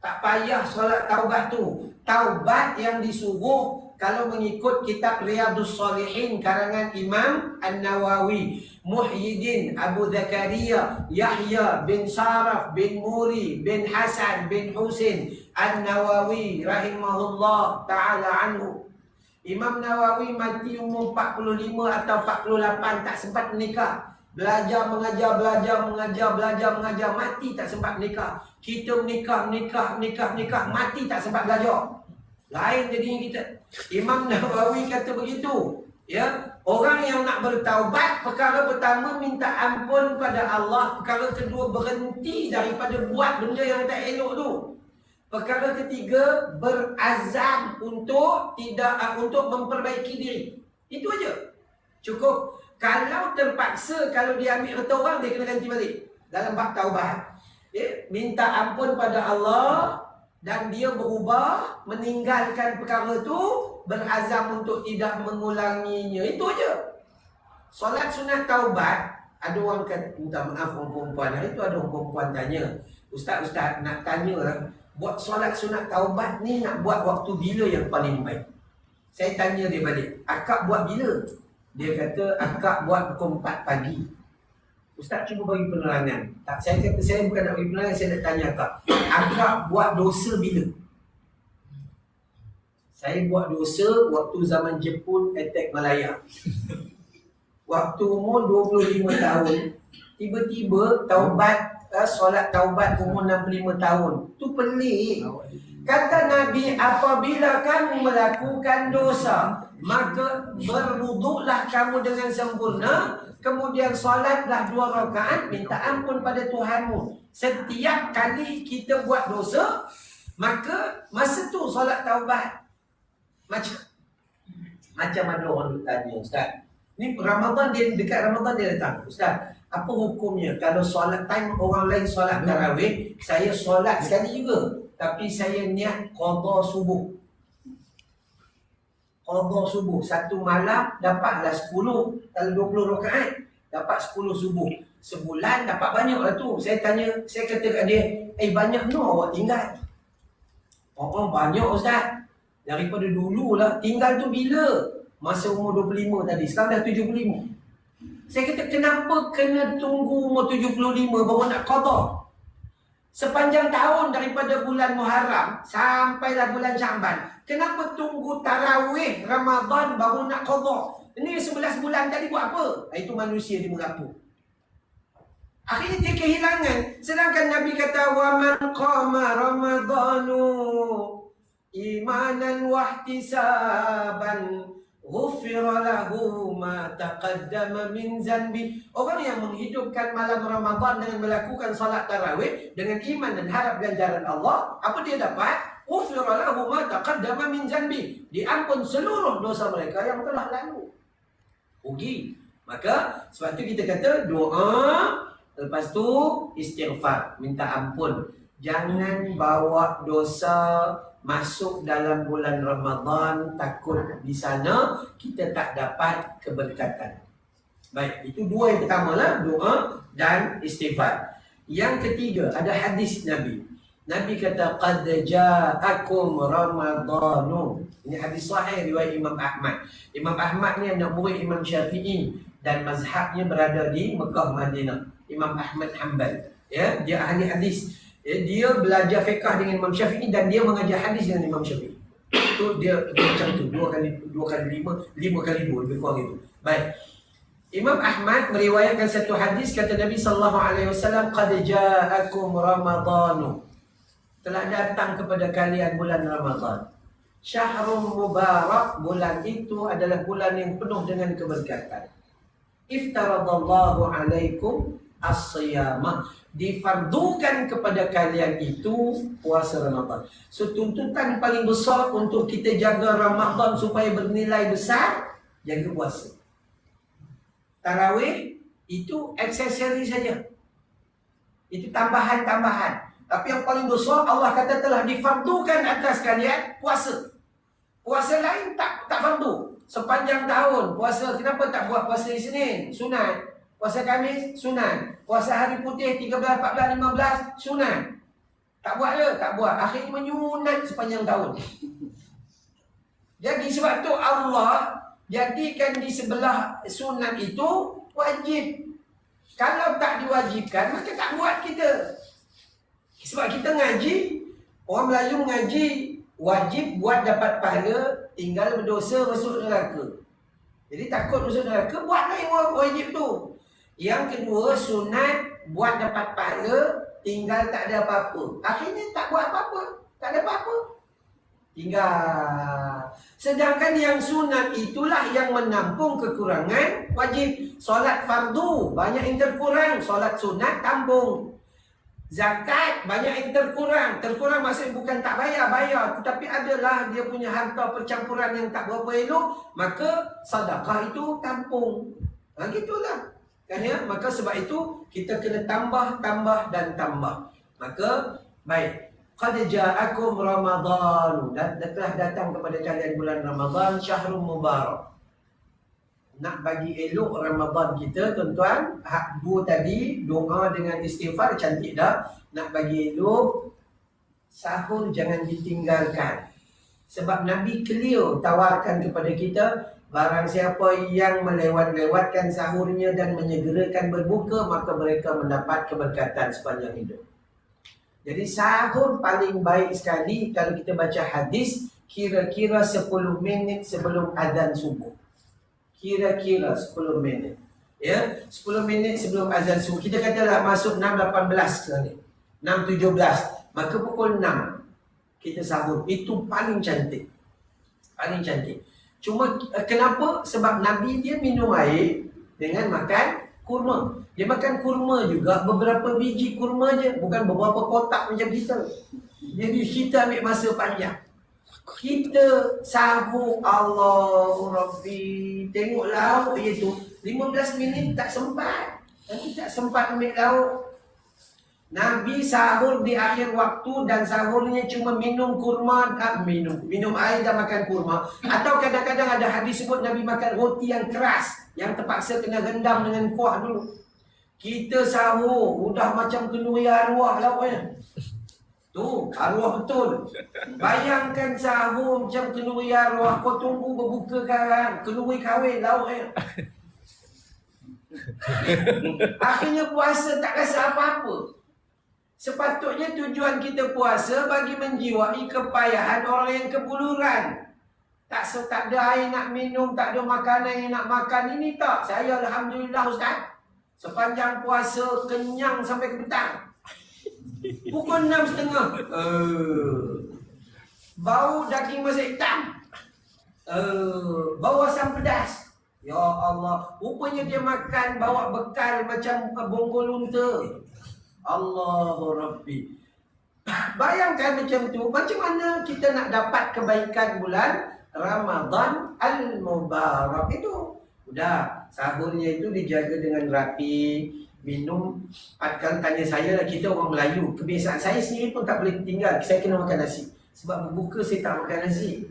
Speaker 1: Tak payah solat taubat tu. Taubat yang disuruh kalau mengikut kitab Riyadhus Shalihin karangan Imam An-Nawawi, Muhyiddin Abu Zakaria Yahya bin Sharaf bin Muri bin Hasan bin Husin An-Nawawi rahimahullah ta'ala anhu. Imam Nawawi mati umur 45 atau 48, tak sempat menikah. Belajar mengajar, mati tak sempat menikah. Kita menikah, mati tak sempat belajar. Lain jadinya kita. Imam Nawawi kata begitu. Ya, orang yang nak bertaubat, perkara pertama minta ampun pada Allah, perkara kedua berhenti daripada buat benda yang tak elok tu. Perkara ketiga berazam untuk memperbaiki diri. Itu aja. Cukup. Kalau terpaksa, kalau dia ambil harta orang, dia kena ganti balik dalam bab taubat. Ya, minta ampun pada Allah dan dia berubah, meninggalkan perkara tu, berazam untuk tidak mengulanginya. Itu aja. Solat sunat taubat, ada orang kata, minta maaf orang perempuan. Hari tu ada orang perempuan tanya, Ustaz nak tanya lah, buat solat sunat taubat ni nak buat waktu bila yang paling baik? Saya tanya dia balik, akak buat bila? Dia kata, akak buat pukul 4 pagi. Ustaz cuba bagi penerangan. Tak, saya kata, saya bukan nak bagi penerangan, saya nak tanya akak. Akak buat dosa bila? Saya buat dosa waktu zaman Jepun attack Malaya. Waktu umur 25 tahun, tiba-tiba taubat, solat taubat umur 65 tahun. Tu pelik. Kata Nabi, apabila kamu melakukan dosa, maka berwuduklah kamu dengan sempurna, kemudian solatlah 2 rakaat, minta ampun pada Tuhanmu. Setiap kali kita buat dosa, maka masa tu solat taubat. Macam ada orang tanya, Ustaz, ni Ramadan, dia dekat Ramadan dia datang, Ustaz, apa hukumnya kalau solat time orang lain solat tarawih, saya solat sekali juga, tapi saya niat qada subuh. Qada subuh satu malam dapatlah 10, kalau 20 rakaat dapat 10 subuh. Sebulan dapat banyaklah tu. Saya kata kat dia, banyak no awak tinggal. Oh, banyak Ustaz. Daripada dululah. Tinggal tu bila? Masa umur 25 tadi. Sekarang dah 75. Saya kata, kenapa kena tunggu umur 75 baru nak qada? Sepanjang tahun daripada bulan Muharram sampailah bulan Syaban, kenapa tunggu tarawih Ramadan baru nak qada? Ini 11 bulan tadi buat apa? Itu manusia dia merapu. Akhirnya dia kehilangan. Sedangkan Nabi kata, wa man qama ramadanu imanan wahtisaban ghufira lahu ma taqaddama min zanbi. Orang yang menghidupkan malam Ramadan dengan melakukan salat tarawih dengan iman dan harap ganjaran Allah, apa dia dapat? Ghufira lahu ma taqaddama min zanbi. Diampun seluruh dosa mereka yang telah lalu. Rugi. Maka sebab tu kita kata doa, lepas tu istighfar, minta ampun. Jangan bawa dosa masuk dalam bulan Ramadan, takut di sana kita tak dapat keberkatan. Baik, itu dua yang pertama lah, doa dan istighfar. Yang ketiga, ada hadis Nabi. Nabi kata, qad ja'akum ramadanu. Ini hadis sahih riwayat Imam Ahmad. Imam Ahmad ni anak murid Imam Syafi'i dan mazhabnya berada di Mekah, Madinah. Imam Ahmad Hanbal. Ya, dia ahli hadis. Dia belajar fiqh dengan Imam Syafi'i dan dia mengajar hadis dengan Imam Syafi'i. Itu dia macam tu, 2 kali 5, 5 kali 2, lebih kurang itu. Baik. Imam Ahmad meriwayatkan satu hadis, kata Nabi sallallahu alaihi wasallam, qad ja'akum ramadanu. Telah datang kepada kalian bulan Ramadan. Syahrul mubarak, bulan itu adalah bulan yang penuh dengan keberkatan. Iftaradallahu alaikum as-siyamah, difardukan kepada kalian itu puasa Ramadan. So tuntutan paling besar untuk kita jaga Ramadan supaya bernilai besar, jaga puasa. Tarawih itu aksesori saja. Itu tambahan-tambahan. Tapi yang paling besar, Allah kata telah difardukan atas kalian puasa. Puasa lain tak fardu. Sepanjang tahun puasa, kenapa tak buat puasa Isnin? Sunat. Puasa Khamis, sunat. Puasa hari putih 13, 14, 15, sunat. Tak buat ke? Tak buat. Akhirnya menyunat sepanjang tahun. Jadi sebab tu Allah jadikan di sebelah sunat itu wajib. Kalau tak diwajibkan, maka tak buat kita. Sebab kita ngaji, orang Melayu ngaji, wajib buat dapat pahala, tinggal berdosa masuk neraka. Jadi takut masuk neraka, buatlah yang wajib tu. Yang kedua, sunat, buat dapat pahala, tinggal tak ada apa-apa. Akhirnya tak buat apa-apa, tak ada apa-apa, tinggal. Sedangkan yang sunat itulah yang menampung kekurangan wajib. Solat fardu, banyak yang terkurang, solat sunat tambung. Zakat banyak yang terkurang. Terkurang maksudnya bukan tak bayar, tetapi adalah dia punya harta percampuran yang tak berapa elok, maka sedekah itu tampung. Gitulah. Kan ya? Maka sebab itu kita kena tambah dan tambah. Maka baik, qad ja'akum Ramadan, dan telah datang kepada kalian bulan Ramadan, syahrul mubarak. Nak bagi elok Ramadan kita, tuan-tuan, hak dua tadi, doa dengan istighfar, cantik dah. Nak bagi elok, sahur jangan ditinggalkan. Sebab Nabi clear tawarkan kepada kita, barang siapa yang melewat-lewatkan sahurnya dan menyegerakan berbuka, maka mereka mendapat keberkatan sepanjang hidup. Jadi sahur paling baik sekali kalau kita baca hadis, kira-kira 10 minit sebelum adzan subuh. Kira-kira 10 minit. Ya, 10 minit sebelum azan subuh. Kita katalah masuk 6.18 sekarang ni. 6.17. Maka pukul 6 kita sahur. Itu paling cantik. Paling cantik. Cuma kenapa? Sebab Nabi dia minum air dengan makan kurma. Dia makan kurma juga beberapa biji kurma je, bukan beberapa kotak macam kita. Jadi kita ambil masa panjang. Kita sahur, Allahu Rabbi, tengok lauk iaitu 15 minit tak sempat. Nanti tak sempat ambil lauk. Nabi sahur di akhir waktu dan sahurnya cuma minum kurma, minum air dan makan kurma. Atau kadang-kadang ada hadis sebut Nabi makan roti yang keras, yang terpaksa kena rendam dengan kuah dulu. Kita sahur, udah macam kenduri arwah lauknya. Tu, arwah betul. Bayangkan sahur macam kenduri arwah, kau tunggu berbuka sekarang, kenduri kahwin lauknya. Akhirnya puasa tak rasa apa-apa. Sepatutnya tujuan kita puasa bagi menjiwai kepayahan orang yang kebuluran. Tak ada air nak minum, tak ada makanan yang nak makan. Ini tak. Saya Alhamdulillah Ustaz, sepanjang puasa kenyang sampai ke petang. Pukul 6.30. Bau daging masak hitam. Bau asam pedas. Ya Allah. Rupanya dia makan bawa bekal macam bonggol unta. Allahu Rabbi. Bayangkan macam tu. Macam mana kita nak dapat kebaikan bulan Ramadan Al-Mubarak itu? Udah, sahurnya itu dijaga dengan rapi. Minum, akan tanya saya lah, kita orang Melayu, kebiasaan saya sendiri pun tak boleh tinggal. Saya kena makan nasi. Sebab berbuka saya tak makan nasi.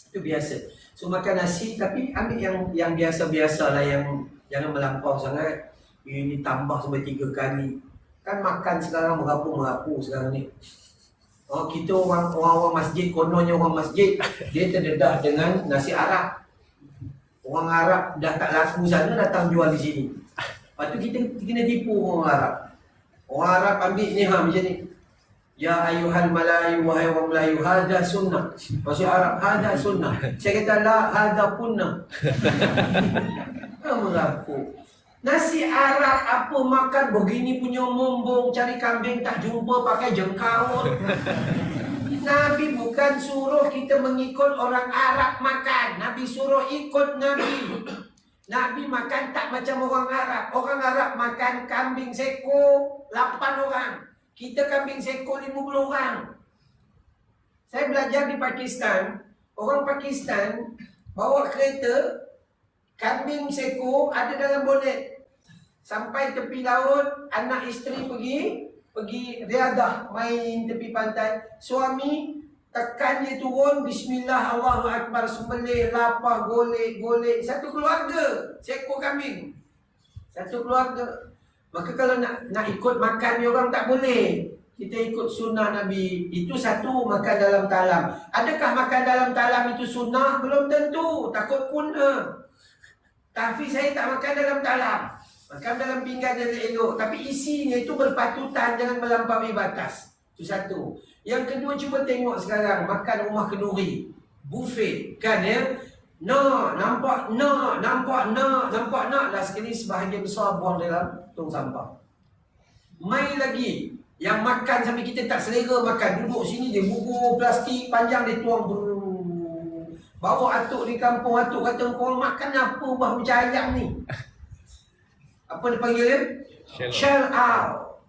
Speaker 1: Itu biasa. So makan nasi, tapi ambil yang biasa-biasa lah, yang jangan melampau sangat. Ini tambah sampai 3 kali. Kan makan sekarang merapu-merapu sekarang ni. Oh, kita orang masjid, kononnya orang masjid, dia terdedah dengan nasi Arab. Orang Arab dah tak laku sana, datang jual di sini. Lepas tu kita kena tipu orang Arab. Orang Arab ambil ni macam ni. Ya ayuhal Malayu, wahai orang Melayu, hadha sunnah. Maksud Arab, hadha sunnah. Saya kata la, hadha punnah. Merapu. Nasi Arab apa makan begini punya mumbung, cari kambing tak jumpa pakai jengkau. Nabi bukan suruh kita mengikut orang Arab makan. Nabi suruh ikut Nabi. Nabi makan tak macam orang Arab. Orang Arab makan kambing seko 8 orang. Kita kambing seko 50 orang. Saya belajar di Pakistan. Orang Pakistan bawa kereta, kambing seko ada dalam bonet. Sampai tepi laut, anak isteri pergi riadah, main tepi pantai. Suami tekan dia turun, bismillah, Allahu Akbar, sembelih, lapar, golek. Satu keluarga, seekor kambing. Satu keluarga. Maka kalau nak ikut makan ni orang tak boleh. Kita ikut sunnah Nabi. Itu satu, makan dalam talam. Adakah makan dalam talam itu sunnah? Belum tentu, takut punah. Tapi saya tak makan dalam talam. Makan dalam pinggan dia elok. Tapi isinya itu berpatutan, jangan melampaui batas. Itu satu. Yang kedua, cuba tengok sekarang makan rumah kenduri, buffet, kan ya? Nampak lah sekali sebahagian besar buang dalam tong sampah. Mai lagi, yang makan sampai kita tak selera makan, duduk sini dia bubur plastik panjang dia tuang. Bawa atuk di kampung, atuk kata korang makan apa bah macam ayam ni? Apa dia panggil dia? Shell out.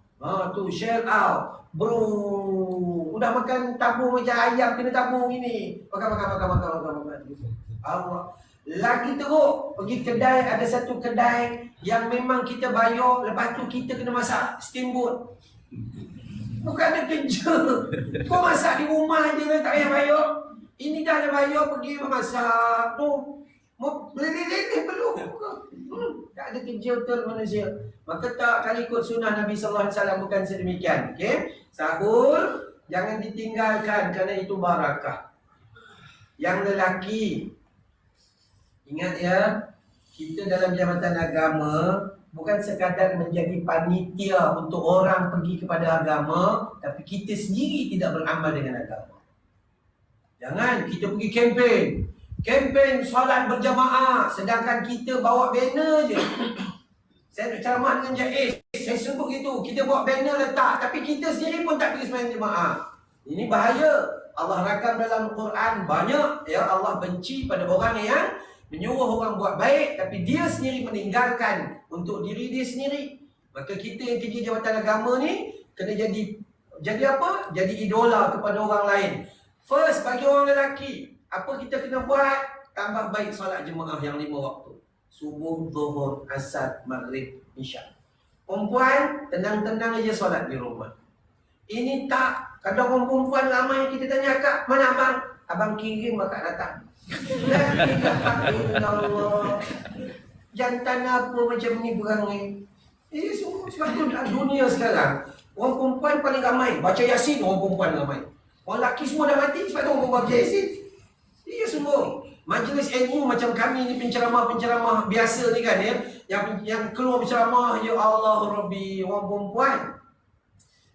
Speaker 1: Tu shell out. Bro, udah makan tabung macam ayam, kena tabung ini. Makan. Allah. Lagi teruk, pergi kedai, ada satu kedai yang memang kita bayar, lepas tu kita kena masak steamboat. Bukan ada kerja. Kau masak di rumah je, tak payah bayar. Ini dah ada bayar, pergi memasak. Tu, leleh perlu. Tak ada kerja betul manusia. Maka tak kali ikut sunnah Nabi sallallahu alaihi wasallam, bukan sedemikian. Okey? Sahur jangan ditinggalkan kerana itu barakah. Yang lelaki, ingat ya, kita dalam jabatan agama bukan sekadar menjadi panitia untuk orang pergi kepada agama, tapi kita sendiri tidak beramal dengan agama. Jangan kita pergi kempen solat berjamaah, sedangkan kita bawa banner je. Saya nak ceramah dengan Jaiz, saya sebut gitu. Kita buat banner letak, tapi kita sendiri pun tak pergi sembahyang jemaah. Ini bahaya. Allah rakam dalam Quran banyak ya, Allah benci pada orang yang menyuruh orang buat baik tapi dia sendiri meninggalkan untuk diri dia sendiri. Maka kita yang kerja jabatan agama ni kena jadi apa? Jadi idola kepada orang lain. First, bagi orang lelaki, apa kita kena buat? Tambah baik solat jemaah yang 5 waktu. Subuh, zuhur, asar, maghrib, isyak. Perempuan, tenang-tenang aja solat di rumah. Ini tak. Kadang orang perempuan ramai kita tanya, Kak, mana abang? Abang kirim akak datang. Ya Allah. Jantan apa macam ni perangai? Sebab tu dunia sekarang, orang perempuan paling ramai. Baca Yasin, orang perempuan ramai. Orang lelaki semua dah mati, sebab tu orang perempuan baca Yasin. Iya semua. Majlis ilmu macam kami ni, penceramah-penceramah biasa ni kan ya, yang keluar berceramah, ya Allah Rabbi, orang perempuan.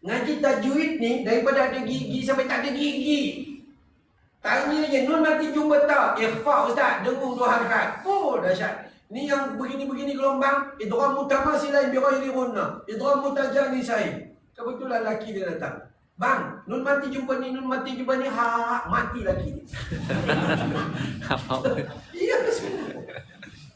Speaker 1: Ngaji tajwid ni, daripada ada gigi sampai tak ada gigi. Tanya je, nun mati jumpa tak? Ikhfa ustaz, dengung 2 harakat. Oh dahsyat. Ni yang begini-begini gelombang, idgham mutamasil lain bi ghairi gunna, idgham mutajanisai. Kebetulan laki dia datang. Bang, nun mati jumpa ni, nun mati jumpa ni, mati lagi. Iya semua.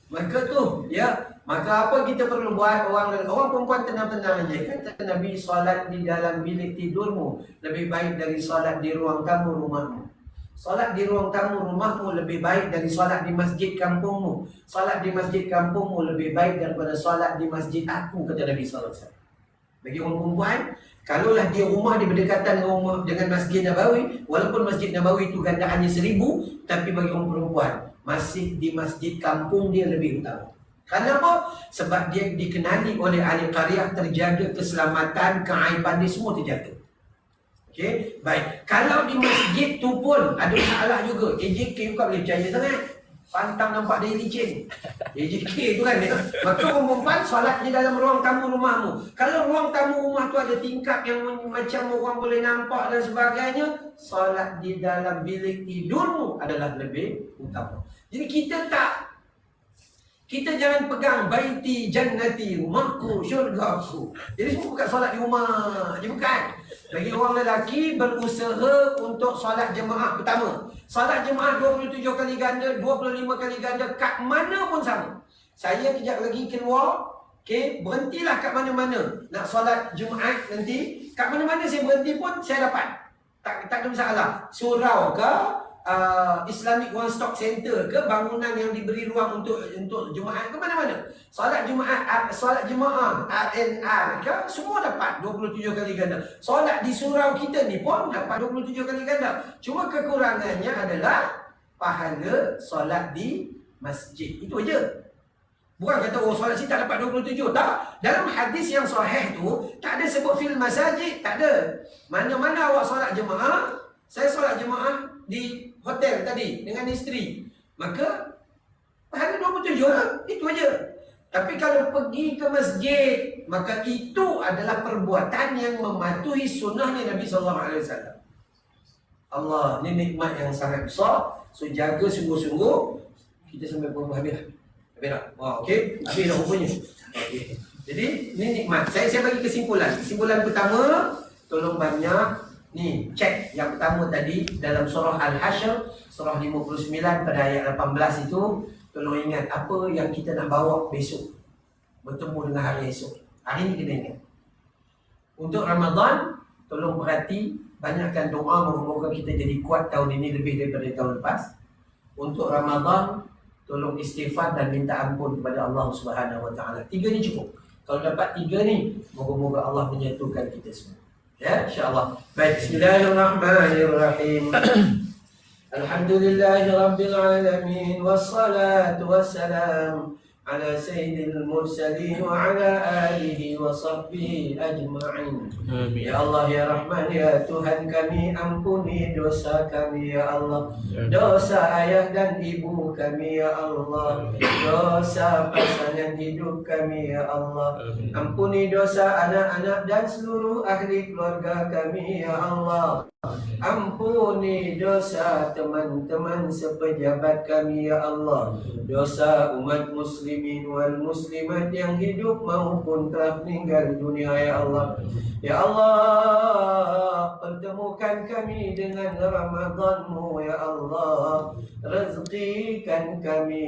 Speaker 1: Maka tu, ya, maka apa kita perlu buat? Orang perempuan tenang-tenang aja. Kata Nabi, solat di dalam bilik tidurmu lebih baik dari solat di ruang tamu rumahmu. Solat di ruang tamu rumahmu lebih baik dari solat di masjid kampungmu. Solat di masjid kampungmu lebih baik daripada solat di masjid aku, kata Nabi SAW. Bagi orang perempuan, kalaulah dia rumah dia berdekatan dengan Masjid Nabawi, walaupun Masjid Nabawi itu gandaannya 1000, tapi bagi orang perempuan, masih di masjid kampung dia lebih utama. Kenapa? Sebab dia dikenali oleh ahli qaryah, terjaga keselamatan, keaiban dia semua terjaga. Okey, baik. Kalau di masjid tu pun ada masalah juga, AJK bukan boleh percaya sangat. Pantang nampak dia licin. AJK tu kan ya. Maka orang perempuan solat di dalam ruang tamu rumahmu. Kalau ruang tamu rumah tu ada tingkap yang macam orang boleh nampak dan sebagainya, solat di dalam bilik tidurmu adalah lebih utama. Jadi kita jangan pegang baiti jannati, rumahku, syurgaku. Jadi semua bukan solat di rumah. Dia bukan. Bagi orang lelaki berusaha untuk solat jemaah pertama. Solat jemaah 27 kali ganda, 25 kali ganda, kat mana pun sama. Saya kejap lagi keluar, okey, berhentilah kat mana-mana. Nak solat Jumaat nanti, kat mana-mana saya berhenti pun saya dapat. Tak ada masalah. Surau ke, Islamic One Stop Center ke, bangunan yang diberi ruang untuk Jumaat ke, mana-mana. Solat Jumaat, solat jemaah, RNR ke, semua dapat 27 kali ganda. Solat di surau kita ni pun dapat 27 kali ganda. Cuma kekurangannya adalah pahala solat di masjid. Itu aja. Bukan kata solat sini tak dapat 27. Tak. Dalam hadis yang sahih tu, tak ada sebut fil masajid. Tak ada. Mana-mana awak solat jemaah, saya solat jemaah di hotel tadi dengan isteri, maka pahala 27 lah. Itu aja. Tapi kalau pergi ke masjid, maka itu adalah perbuatan yang mematuhi sunnahnya Nabi SAW. Allah, ni nikmat yang sangat besar. So jaga sungguh-sungguh. Kita sampai berapa habis? Habis tak? Wah, okey. Habis dah rupanya. Okay. Jadi ni nikmat. Saya bagi kesimpulan. Kesimpulan pertama, tolong banyak ni cek yang pertama tadi dalam surah Al-Hasyr, surah 59 pada ayat 18 itu. Tolong ingat apa yang kita nak bawa besok, bertemu dengan hari esok. Hari ini kena ingat. Untuk Ramadan, tolong perhati, banyakkan doa, moga-moga kita jadi kuat tahun ini lebih daripada tahun lepas. Untuk Ramadan, tolong istighfar dan minta ampun kepada Allah Subhanahu Wa Taala. 3 ni cukup. Kalau dapat 3 ni, moga-moga Allah menyatukan kita semua. Ya, insya-Allah. Baik, bismillahirrahmanirrahim. Alhamdulillahi Rabbil Alamin. Wassalatu wassalam ala sayyidil mursalin wa ala alihi wa sahbihi ajma'in. Ya Allah, ya Rahman, ya Tuhan kami, ampuni dosa kami ya Allah. Dosa ayah dan ibu kami ya Allah. Dosa pasangan hidup kami ya Allah. Ampuni dosa anak-anak dan seluruh ahli keluarga kami ya Allah. Ampuni dosa teman-teman sepejabat kami ya Allah. Dosa umat muslim muslimin wal muslimat yang hidup maupun telah meninggal dunia ya Allah. Ya Allah, pertemukan kami dengan Ramadan-Mu ya Allah. Rezekikan kami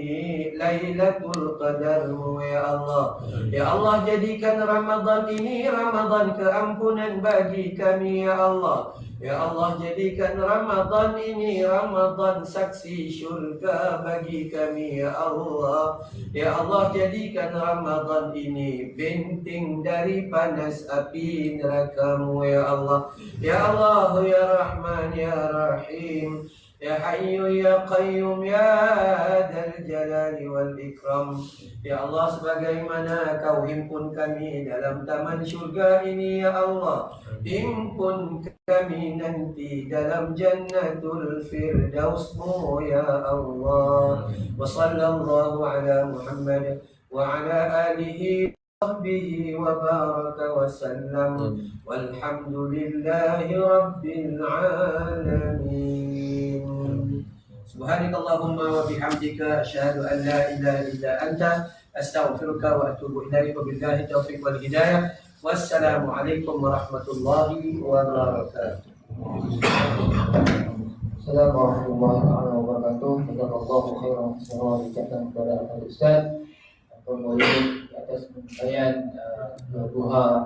Speaker 1: Lailatul Qadar-Mu ya Allah. Ya Allah, jadikan Ramadan ini Ramadan keampunan bagi kami ya Allah. Ya Allah, jadikan Ramadan ini Ramadan saksi syurga bagi kami ya Allah. Ya Allah, jadikan Ramadan ini benteng dari panas api neraka-Mu ya Allah. Ya Allah, ya Rahman, ya Rahim, Ya Hayyu Ya Qayyum Ya Dzal Jalali wal Ikram. Ya Allah, sebagaimana Kau himpun kami dalam taman syurga ini ya Allah, himpun kami nanti dalam Jannatul Firdaus-Mu ya Allah. Wa sallallahu ala Muhammad wa ala alihi sahbihi wa baraka wa sallam. Walhamdulillahi rabbil alamin. Subhanakallahumma wa bihamdika asyhadu an la ilaha illa anta astaghfiruka wa atubu ilaik. Wabillahi taufiq wal hidayah. Wassalamualaikum warahmatullahi wabarakatuh.
Speaker 3: Assalamualaikum warahmatullahi wabarakatuh. Jazakallahu khairan wa ucapkan kepada Al Ustaz atau murid atas penyampaian duha